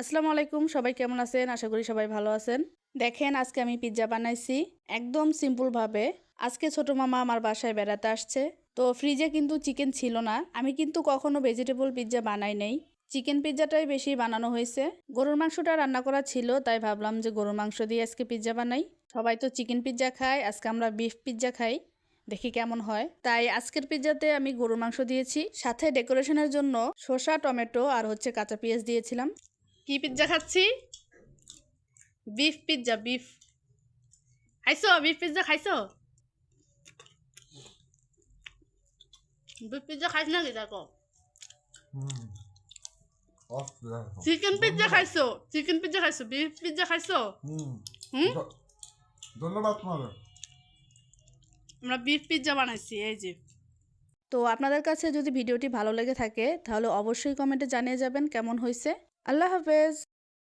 আসসালামু আলাইকুম, সবাই কেমন আছেন? আশা করি সবাই ভালো আছেন। দেখেন আজকে আমি পিৎজা বানাইছি একদম সিম্পলভাবে। আজকে ছোট মামা আমার বাসায় বেড়াতে আসছে, তো ফ্রিজে কিন্তু চিকেন ছিল না। আমি কিন্তু কখনো ভেজিটেবল পিৎজা বানাই নাই, চিকেন পিৎজাটাই বেশি বানানো হয়েছে। গরুর মাংসটা রান্না করা ছিল, তাই ভাবলাম যে গরুর মাংস দিয়ে আজকে পিৎজা বানাই। সবাই তো চিকেন পিৎজা খায়, আজকে আমরা বিফ পিৎজা খাই, দেখি কেমন হয়। তাই আজকের পিৎজাতে আমি গরুর মাংস দিয়েছি, সাথে ডেকোরেশনের জন্য শসা, টমেটো আর কাঁচা পেঁয়াজ দিয়েছিলাম। কি পিৎজা খাচ্ছি? Beef pizza. বিফ খাইছো? বিফ পিৎজা খাইছো? বিফ পিৎজা খাইছ নাকি? দেখো চিকেন পিৎজা খাইছো, চিকেন পিৎজা খাইছো, বিফ পিৎজা খাইছো? ধন্যবাদ তোমার। আমরা বিফ পিৎজা বানাইছি, এই যে। তো আপনাদের কাছে যদি ভিডিওটি ভালো লেগে থাকে তাহলে অবশ্যই কমেন্টে জানিয়ে যাবেন কেমন হয়েছে। আল্লাহ হাফেজ।